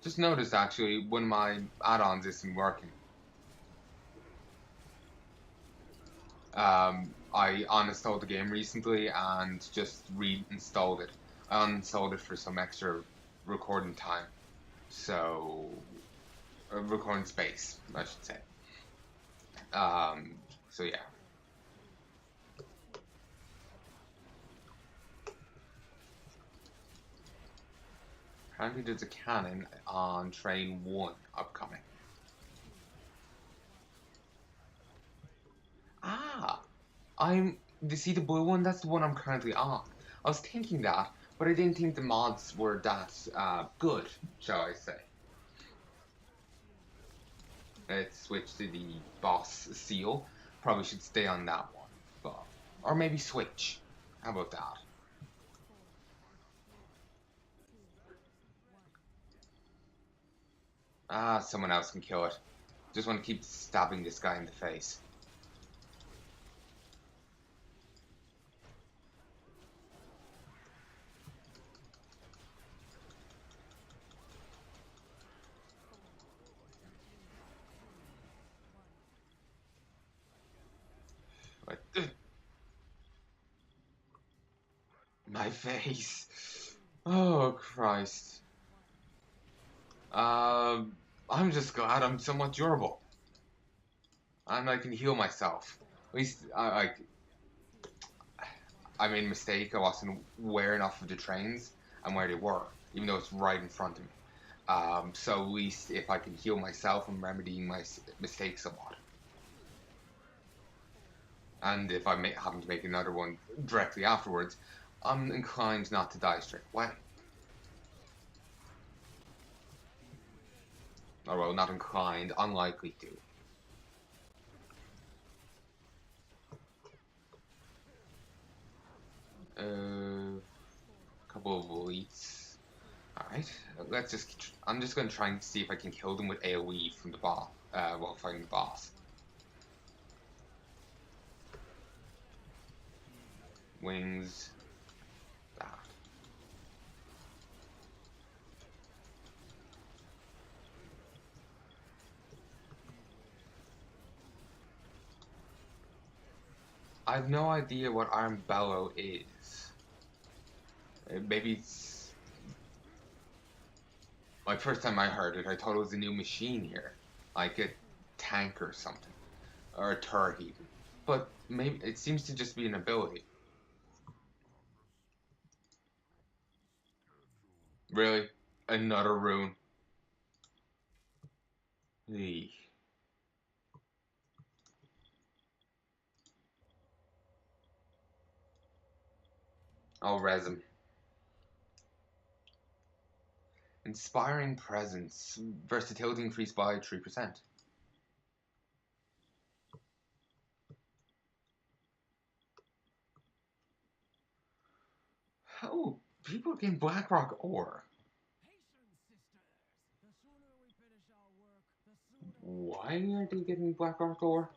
Just noticed actually one of my add-ons isn't working. I uninstalled the game recently and just reinstalled it. I uninstalled it for some extra recording time, so recording space, I should say. So yeah. Apparently there's a cannon on train 1 upcoming. Ah, see the blue one. That's the one I'm currently on. I was thinking that, but I didn't think the mods were that good, shall I say. Let's switch to the boss seal. Probably should stay on that one, but or maybe switch. How about that? Ah, someone else can kill it. Just want to keep stabbing this guy in the face. But, my face. Oh Christ. I'm just glad I'm somewhat durable, and I can heal myself. At least I made a mistake. I wasn't aware enough of the trains and where they were, even though it's right in front of me. So at least if I can heal myself, I'm remedying my mistakes somewhat. And if I happen to make another one directly afterwards, I'm inclined not to die straight away. Or well, not inclined, unlikely to. Couple of elites. Alright, let's just. I'm just going to try and see if I can kill them with AoE from the boss, while fighting the boss. Wings. That. I have no idea what Iron Bellow is. Maybe it's. Like, first time I heard it, I thought it was a new machine here. Like a tank or something. Or a turret even. But maybe it seems to just be an ability. Really? Another rune? Eey. I'll res him. Inspiring presence. Versatility increased by 3%. Oh, people are getting Blackrock ore. Why are they getting Blackrock ore?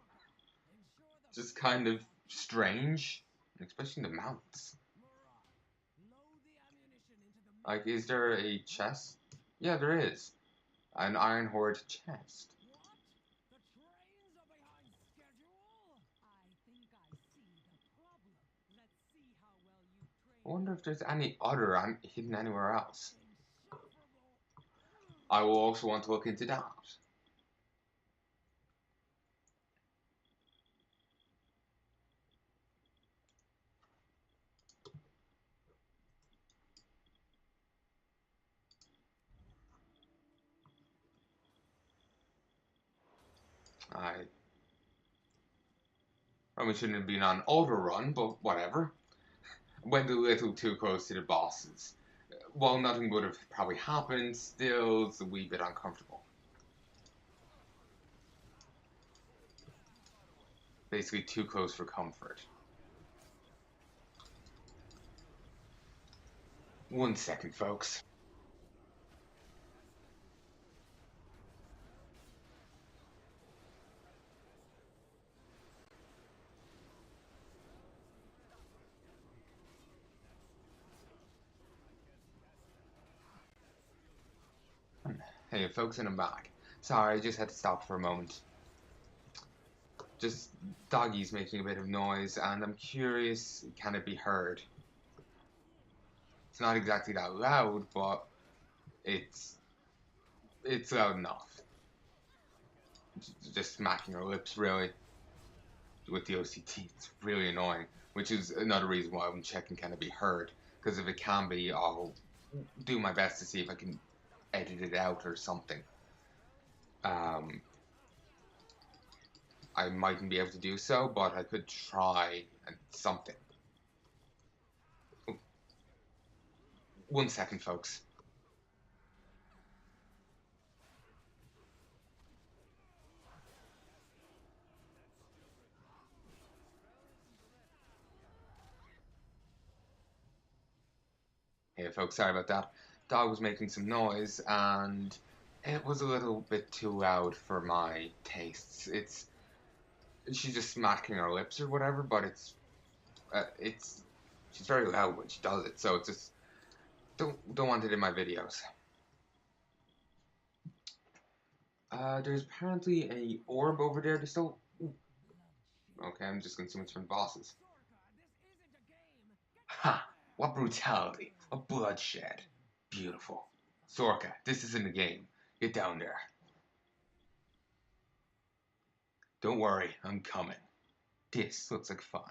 Just kind of strange, especially the mounts. Like, is there a chest? Yeah, there is. An Iron Horde chest. I wonder if there's any other hidden anywhere else. I will also want to look into that. I probably shouldn't have been on overrun, but whatever. Went a little too close to the bosses. While nothing would have probably happened, still it's a wee bit uncomfortable. Basically too close for comfort. 1 second, folks. Hey folks, and I'm back. Sorry, I just had to stop for a moment. Just doggy's making a bit of noise, and I'm curious, can it be heard? It's not exactly that loud, but it's loud enough. Just smacking her lips, really, with the OCT. It's really annoying, which is another reason why I'm checking can it be heard. Because if it can be, I'll do my best to see if I can edit it out or something. I mightn't be able to do so, but I could try and something. Ooh. 1 second, folks. Hey, folks, sorry about that. Dog was making some noise, and it was a little bit too loud for my tastes. She's just smacking her lips or whatever, but she's very loud when she does it, so it's just don't want it in my videos. There's apparently a orb over there. There's still. Okay, I'm just consuming some bosses. Ha! What brutality! What bloodshed! Beautiful. Sorka, this isn't a game. Get down there. Don't worry, I'm coming. This looks like fun.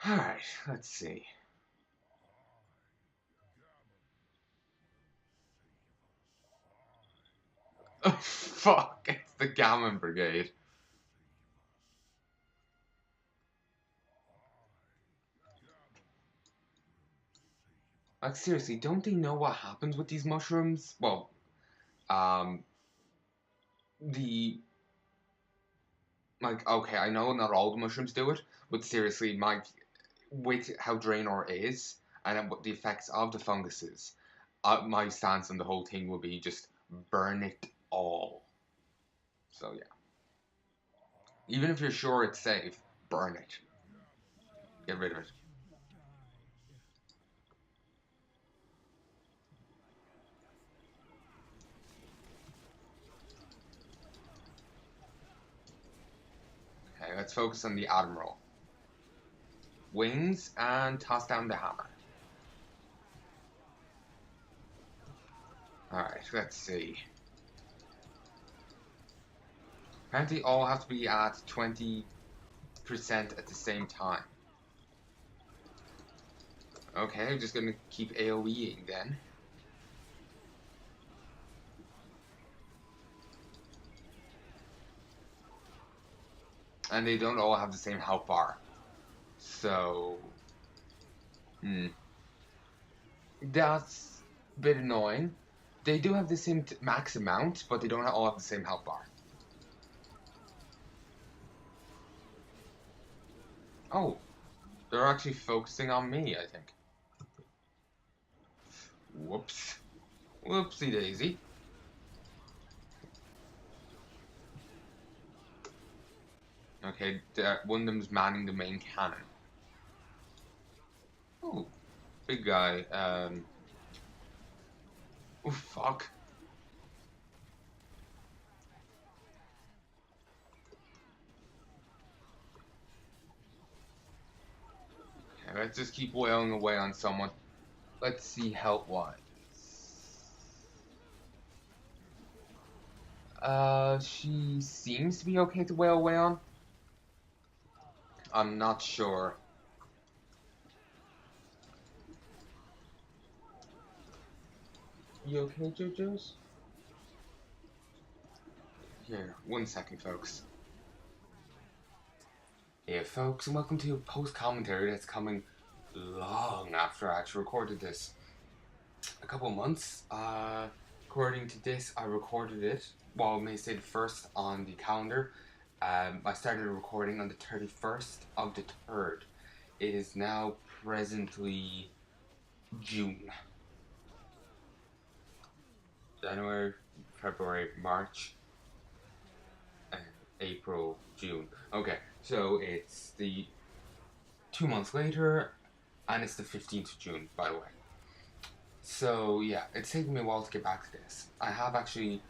Alright, let's see. Oh, fuck! It's the Gammon Brigade. Like, seriously, don't they know what happens with these mushrooms? Well, okay, I know not all the mushrooms do it, but seriously, with how Draenor is, and what the effects of the funguses, my stance on the whole thing will be just burn it all. So yeah. Even if you're sure it's safe, burn it. Get rid of it. Okay, let's focus on the Admiral. Wings, and toss down the hammer. Alright, let's see. Apparently all have to be at 20% at the same time. Okay, I'm just gonna keep AoEing then. And they don't all have the same health bar. So... That's a bit annoying. They do have the same max amount, but they don't all have the same health bar. Oh, they're actually focusing on me, I think. Whoops. Whoopsie daisy. Okay, one of them's manning the main cannon. Oh, big guy. Oh, fuck. Okay, let's just keep wailing away on someone. Let's see health-wise. She seems to be okay to wail away on. I'm not sure. You okay, JoJo's? Here, 1 second, folks. Hey, folks, and welcome to a post-commentary that's coming long after I actually recorded this. A couple months. According to this, I recorded it. Well, it may say the 1st on the calendar. I started recording on the 31st of the 3rd. It is now presently June. January, February, March, April, June. Okay, so it's the 2 months later, and it's the 15th of June, by the way. So yeah, it's taken me a while to get back to this. I have actually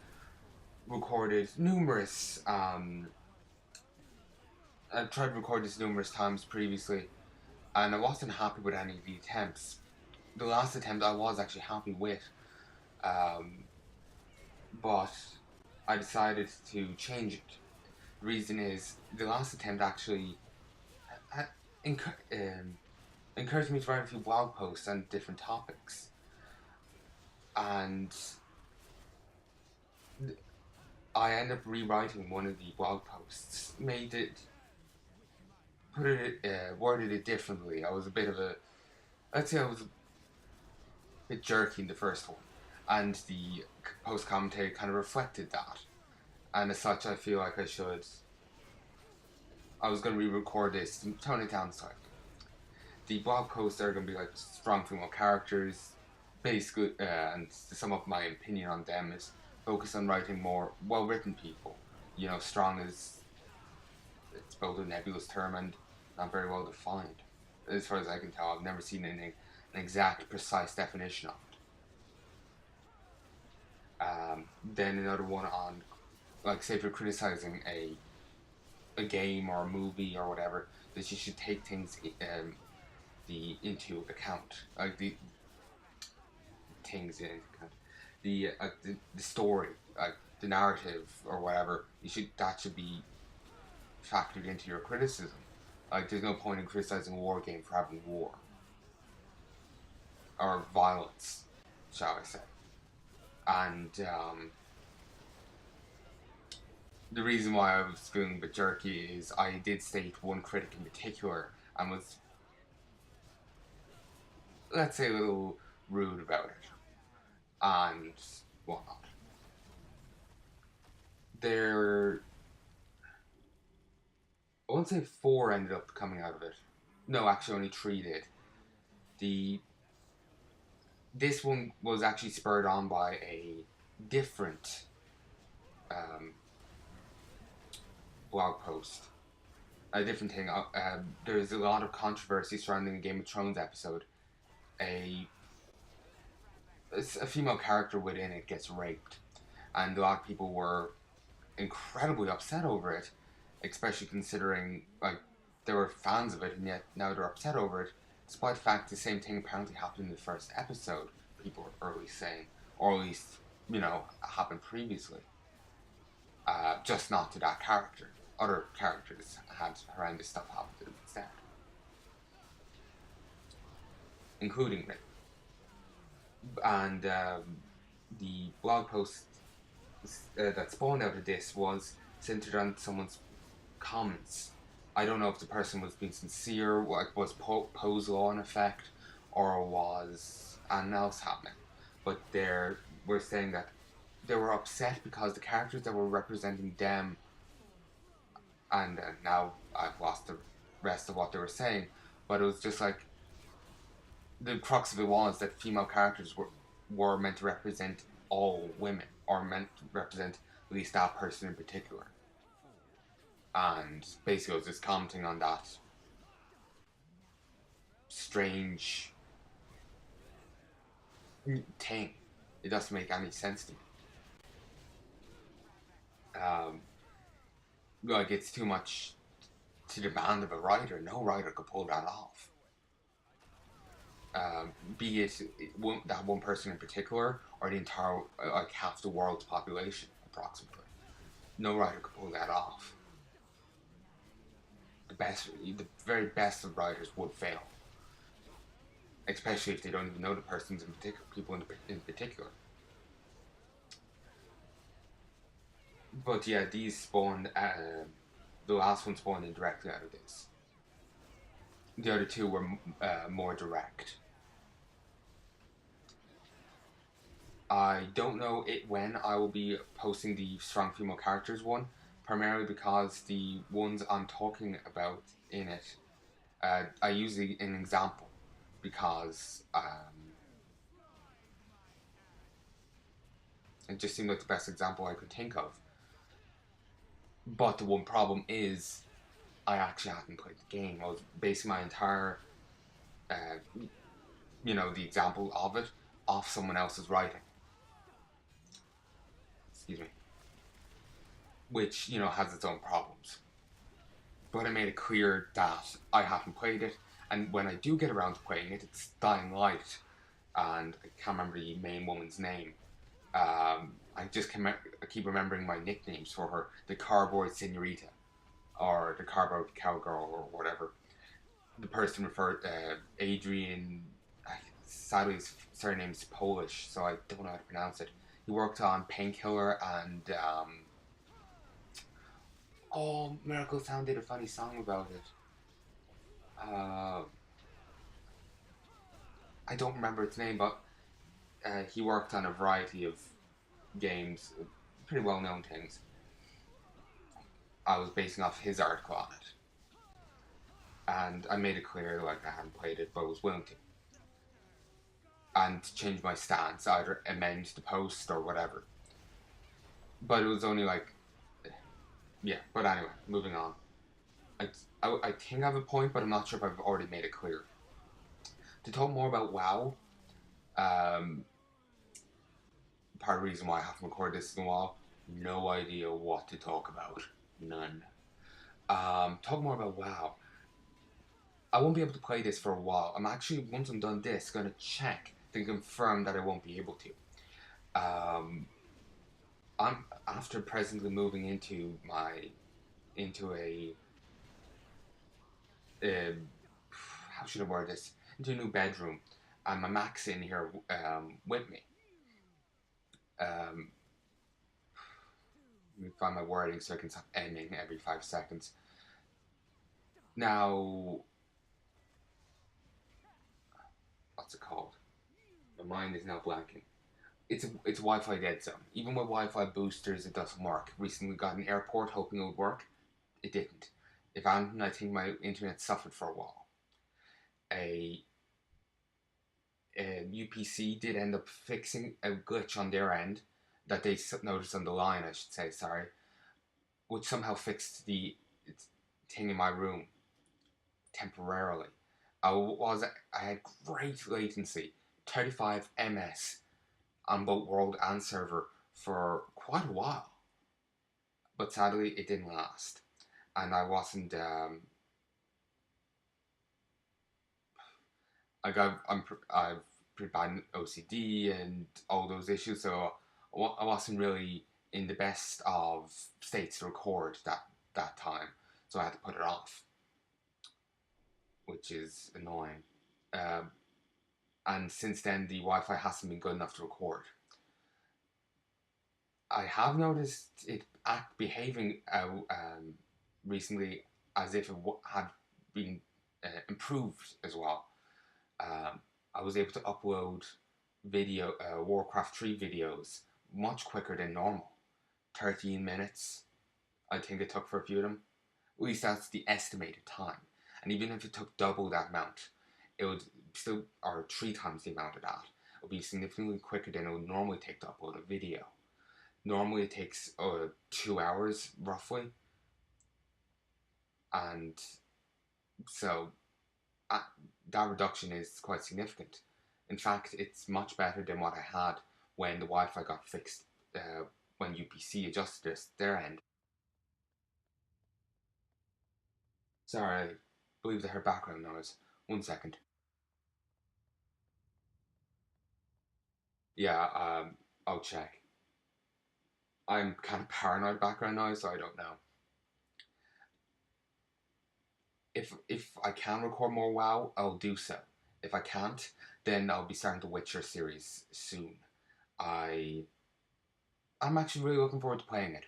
recorded numerous. I've tried to record this numerous times previously, and I wasn't happy with any of the attempts. The last attempt I was actually happy with, um, but I decided to change it. The reason is the last attempt actually had encouraged me to write a few blog posts on different topics, and I ended up rewriting one of the blog posts, made it, worded it differently. I was a bit of a, let's say I was a bit jerky in the first one, and the post commentary kind of reflected that. And as such, I feel like I was going to re-record this and tone it down slightly. The blog posts are going to be like strong female characters, basically, and to sum up my opinion on them is focus on writing more well-written people. You know, strong is, it's both a nebulous term and not very well defined. As far as I can tell, I've never seen an exact, precise definition of it. Then another one on, like, say if you're criticizing a game or a movie or whatever, that you should take things into account, like the things in account, the story, like the narrative or whatever. That should be factored into your criticism. Like, there's no point in criticizing a war game for having war or violence, shall I say. And the reason why I was feeling a bit jerky is I did state one critic in particular and was, let's say, a little rude about it and whatnot. There, I won't say 4 ended up coming out of it. No, actually only 3 did. This one was actually spurred on by a different blog post. A different thing. There's a lot of controversy surrounding a Game of Thrones episode. A female character within it gets raped, and a lot of people were incredibly upset over it, especially considering like they were fans of it, and yet now they're upset over it, despite the fact the same thing apparently happened in the first episode. People were early saying, or at least happened previously, just not to that character. Other characters had horrendous stuff happen to them instead, including rape. And the blog post that spawned out of this was centered on someone's comments. I don't know if the person was being sincere, like was Poe's law in effect, or was anything else happening. But they were saying that they were upset because the characters that were representing them, and now I've lost the rest of what they were saying, but it was just like the crux of it was that female characters were meant to represent all women, or meant to represent at least that person in particular. And basically I was just commenting on that strange thing. It doesn't make any sense to me. Like, it's too much to demand of a writer. No writer could pull that off. Be it that one person in particular, or the entire, like, half the world's population, approximately. No writer could pull that off. The very best of writers would fail, especially if they don't even know the persons in particular, people in particular. But yeah, these spawned. The last one spawned indirectly out of this. The other 2 were more direct. I don't know when I will be posting the strong female characters one, primarily because the ones I'm talking about in it, I use an example because it just seemed like the best example I could think of. But the one problem is I actually hadn't played the game. I was basing my entire, the example of it off someone else's writing. Excuse me. Which, you know, has its own problems. But I made it clear that I haven't played it, and when I do get around to playing it, it's Dying Light, and I can't remember the main woman's name. I keep remembering my nicknames for her: the Cardboard Senorita, or the Cardboard Cowgirl, or whatever. The person referred Adrian. Sadly, his surname's Polish, so I don't know how to pronounce it. He worked on Painkiller and oh, Miracle Sound did a funny song about it. I don't remember its name, but he worked on a variety of games, pretty well known things. I was basing off his article on it, and I made it clear like I hadn't played it, but I was willing to, and to change my stance, either amend the post or whatever. But it was only like, yeah. But anyway, moving on. I think I have a point, but I'm not sure if I've already made it clear. To talk more about WoW, part of the reason why I haven't recorded this in a while, no idea what to talk about. None. Talk more about WoW. I won't be able to play this for a while. I'm actually, once I'm done this, going to check to confirm that I won't be able to. I'm after presently moving into a how should I word this? Into a new bedroom, and my Mac's in here with me. Let me find my wording so I can stop ending every 5 seconds. Now, what's it called? My mind is now blanking. It's Wi-Fi dead zone. Even with Wi-Fi boosters, it doesn't work. Recently, we got an airport hoping it would work. It didn't. If anything, I think my internet suffered for a while. A UPC did end up fixing a glitch on their end that they noticed on the line, I should say, sorry, which somehow fixed the thing in my room temporarily. I had great latency, 35 ms on both world and server for quite a while, but sadly it didn't last, and I wasn't. I've pretty bad OCD and all those issues, so I wasn't really in the best of states to record that time, so I had to put it off, which is annoying. And since then, the Wi-Fi hasn't been good enough to record. I have noticed it behaving recently as if it had been improved as well. I was able to upload Warcraft 3 videos much quicker than normal. 13 minutes, I think it took for a few of them. At least that's the estimated time. And even if it took double that amount, it would still, or 3 times the amount of that, it would be significantly quicker than it would normally take to upload a video. Normally it takes 2 hours, roughly. And so that reduction is quite significant. In fact, it's much better than what I had when the Wi-Fi got fixed, when UPC adjusted their end. Sorry, I believe I heard background noise. 1 second. Yeah, I'll check. I'm kind of paranoid background noise, so I don't know. If I can record more WoW, I'll do so. If I can't, then I'll be starting the Witcher series soon. I'm actually really looking forward to playing it.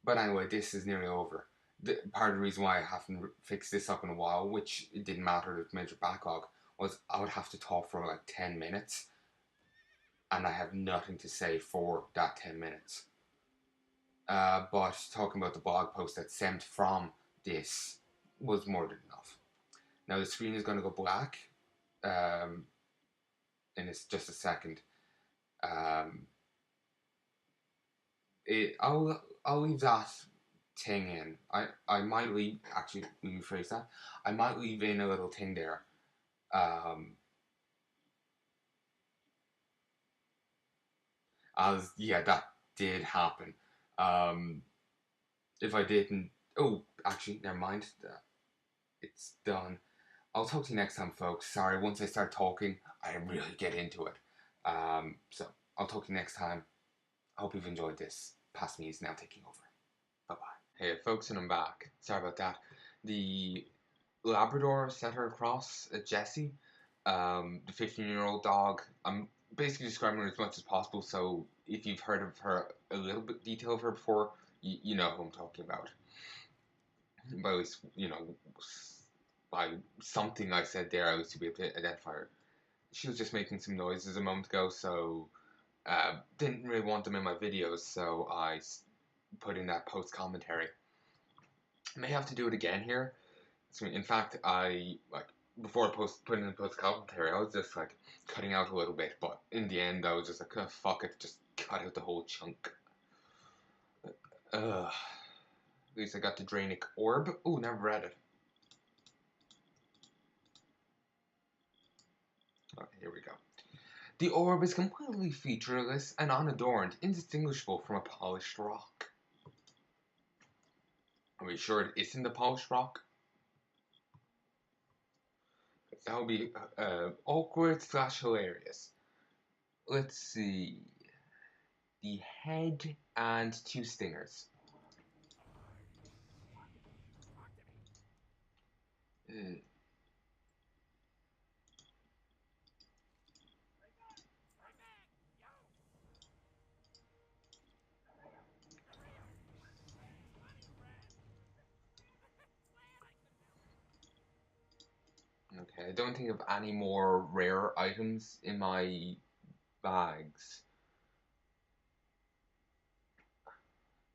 But anyway, this is nearly over. Part of the reason why I haven't fixed this up in a while, which it didn't matter with major backlog, was I would have to talk for like 10 minutes, and I have nothing to say for that 10 minutes. But talking about the blog post that stemmed from this was more than enough. Now the screen is going to go black in just a second. I'll leave that thing in. I might leave, actually, let me rephrase that. I might leave in a little thing there As yeah, that did happen. Um, if I didn't, oh, actually, never mind. It's done. I'll talk to you next time, folks. Sorry, once I start talking, I really get into it. So I'll talk to you next time. I hope you've enjoyed this. Past me is now taking over. Bye bye. Hey, folks, and I'm back. Sorry about that. The Labrador Setter Cross, Jessie, the 15-year-old dog. I'm basically describing her as much as possible, so if you've heard of her, a little bit detail of her before, you know who I'm talking about. By at least, by something I said there, I was to be able to identify her. She was just making some noises a moment ago, so didn't really want them in my videos, so I put in that post commentary. I may have to do it again here. So in fact, I like before I put in the post commentary, I was just like cutting out a little bit, but in the end, I was just like, oh, fuck it, just cut out the whole chunk. At least I got the Draenic Orb. Oh, never read it. Okay, here we go. The orb is completely featureless and unadorned, indistinguishable from a polished rock. Are we sure it isn't a polished rock? That would be awkward / hilarious. Let's see. The head and 2 stingers. Okay, I don't think of any more rare items in my bags.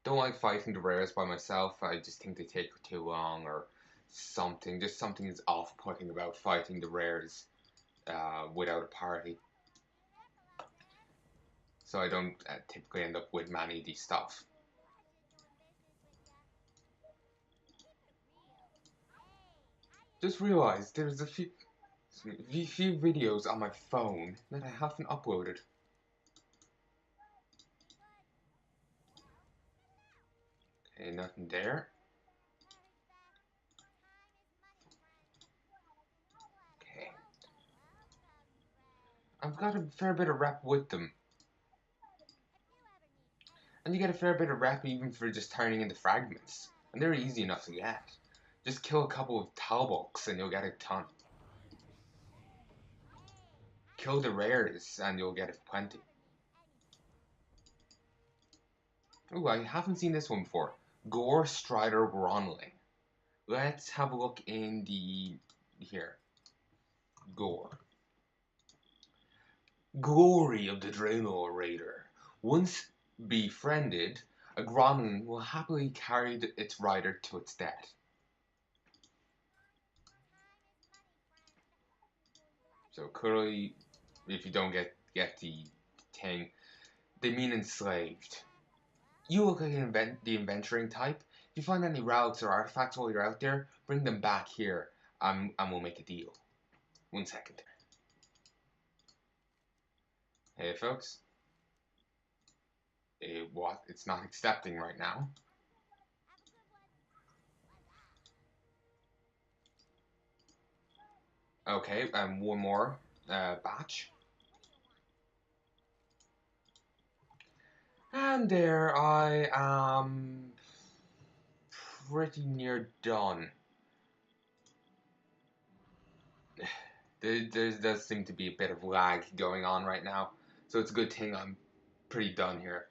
Don't like fighting the rares by myself. I just think they take too long or something. Just something is off-putting about fighting the rares without a party. So I don't typically end up with many of these stuff. Just realized there's a few videos on my phone that I haven't uploaded. Okay, nothing there. Okay. I've got a fair bit of rep with them. And you get a fair bit of rep even for just turning into fragments. And they're easy enough to get. Just kill a couple of Talboks and you'll get a ton. Kill the rares and you'll get plenty. Ooh, I haven't seen this one before. Gore Strider Gronling. Let's have a look in the... here. Gore. Glory of the Draenor Raider. Once befriended, a Gronling will happily carry its rider to its death. So clearly, if you don't get the thing, they mean enslaved. You look like the adventuring type. If you find any relics or artifacts while you're out there, bring them back here, and we'll make a deal. 1 second. Hey, folks. What? It's not accepting right now. Okay, one more batch. And there I am pretty near done. There does seem to be a bit of lag going on right now, so it's a good thing I'm pretty done here.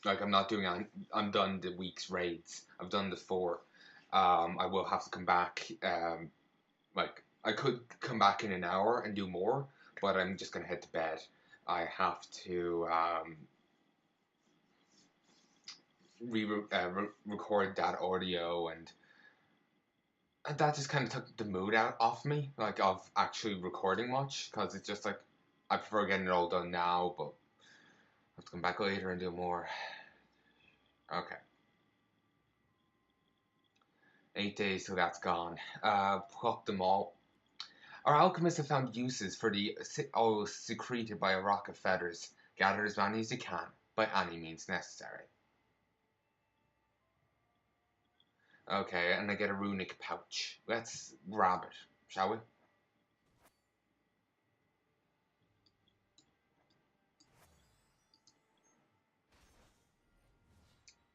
Like I'm done the week's raids. I've done the 4. I will have to come back. Like I could come back in an hour and do more, but I'm just gonna head to bed. I have to record that audio, and that just kind of took the mood out off me, like of actually recording much, because it's just like I prefer getting it all done now, but I have to come back later and do more. Okay. 8 days till that's gone. Pluck them all. Our alchemists have found uses for the oil secreted by a rock of feathers. Gather as many as you can, by any means necessary. Okay, and I get a runic pouch. Let's grab it, shall we?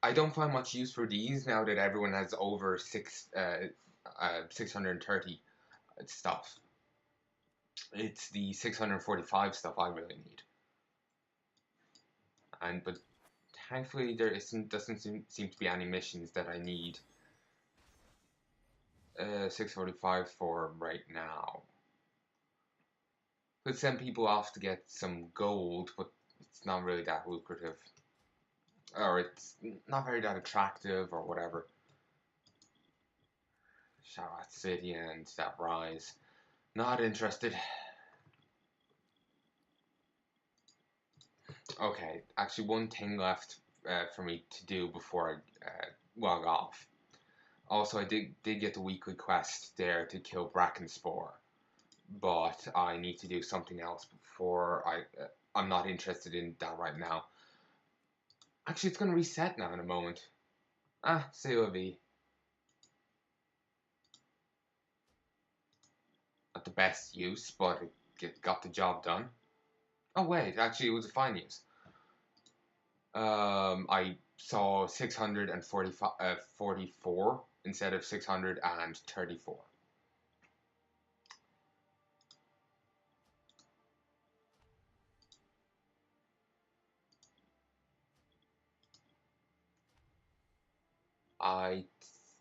I don't find much use for these now that everyone has over 630 stuff. It's the 645 stuff I really need. But thankfully there doesn't seem to be any missions that I need 645 for right now. Could send people off to get some gold, but it's not really that lucrative. Or it's not very that attractive or whatever. Sharat City and that Rise. Not interested. Okay, actually one thing left for me to do before I log off. Also, I did get the weekly quest there to kill Bracken Spore, but I need to do something else before I'm not interested in that right now. Actually, it's going to reset now in a moment. C'est la vie. Not the best use, but it got the job done. Oh wait, actually it was a fine use. I saw 644 instead of 634.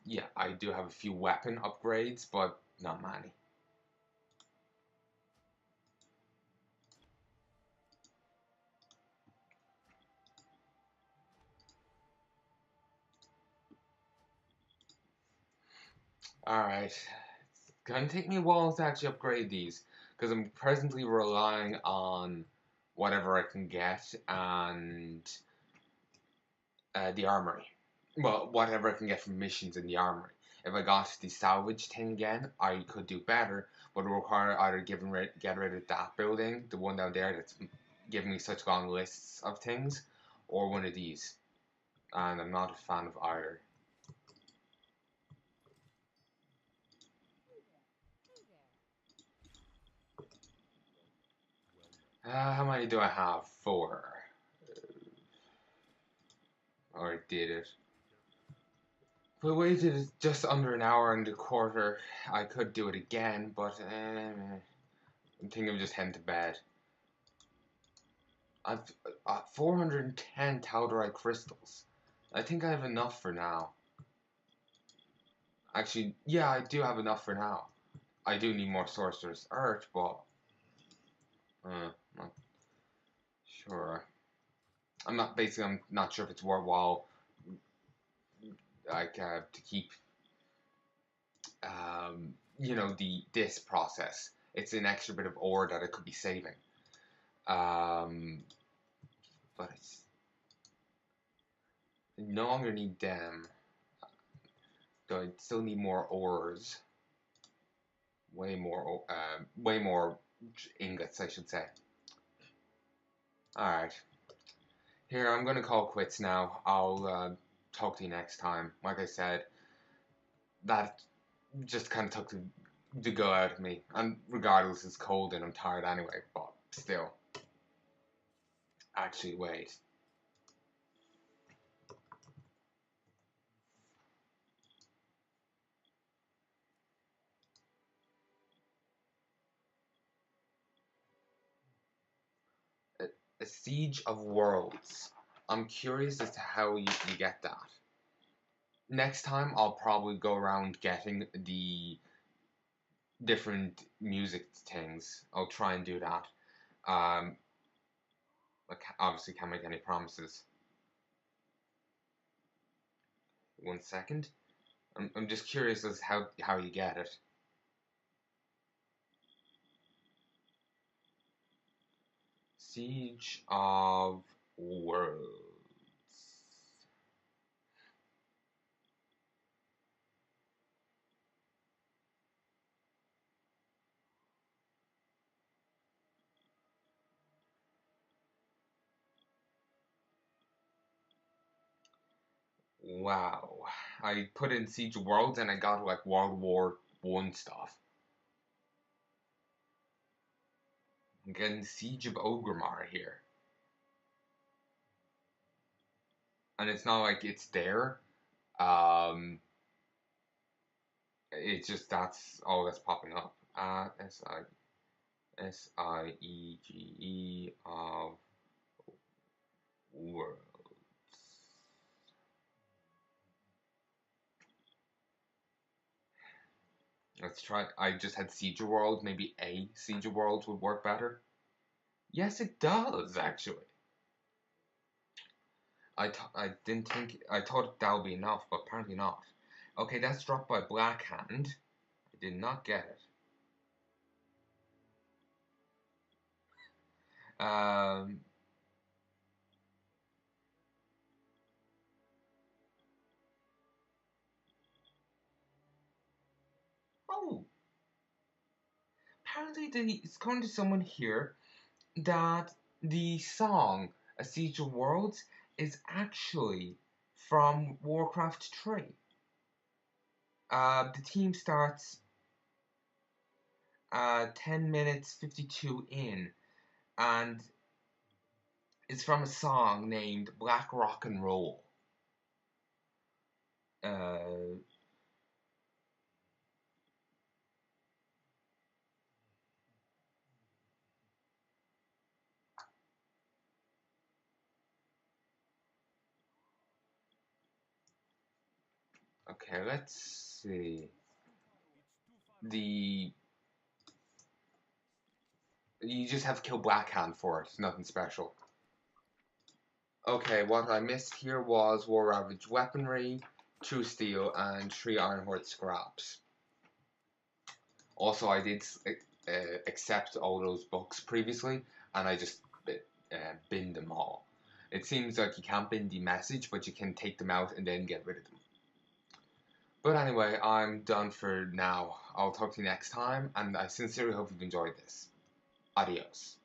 Yeah, I do have a few weapon upgrades, but not many. Alright, it's gonna take me a while to actually upgrade these, because I'm presently relying on whatever I can get and the armory. Well, whatever I can get from missions in the armory. If I got the salvage thing again, I could do better, but it would require either get rid of that building, the one down there that's giving me such long lists of things, or one of these. And I'm not a fan of either. How many do I have? 4. Or did it? If I waited just under an hour and a quarter, I could do it again, but I'm thinking of just heading to bed. I've 410 Tal'Dorei crystals. I think I have enough for now. Actually, yeah, I do have enough for now. I do need more Sorcerer's Earth, but not sure. I'm not sure if it's worthwhile, like to keep, this process. It's an extra bit of ore that I could be saving. Um, but I no longer need them. Though I still need more ores. Way more ingots, I should say. Alright. Here, I'm gonna call quits now. I'll talk to you next time. Like I said, that just kind of took the go out of me. And regardless, it's cold and I'm tired anyway, but still. Actually, wait. A Siege of Worlds. I'm curious as to how you get that. Next time, I'll probably go around getting the different music things. I'll try and do that. I obviously can't make any promises. 1 second. I'm just curious as how you get it. Siege of Worlds. Wow. I put in Siege of Worlds and I got like World War One stuff. I'm getting Siege of Orgrimmar here. And it's not like it's there. Um, it's just that's all that's popping up. SIEGE of Worlds. Let's try. I just had Siege of Worlds. Maybe a Siege of Worlds would work better. Yes, it does actually. I didn't think I thought that would be enough, but apparently not. Okay, that's dropped by Blackhand. I did not get it. Oh, apparently it's going to someone here that the song "A Siege of Worlds" is actually from Warcraft 3. The team starts 10 minutes 52 in, and it's from a song named Black Rock and Roll. Uh, okay, let's see. The You just have to kill Blackhand for it. Nothing special. Okay, what I missed here was War Ravaged Weaponry, True Steel, and 3 Ironhorde Scraps. Also, I did accept all those books previously, and I just binned them all. It seems like you can't bin the message, but you can take them out and then get rid of them. But anyway, I'm done for now. I'll talk to you next time, and I sincerely hope you've enjoyed this. Adios.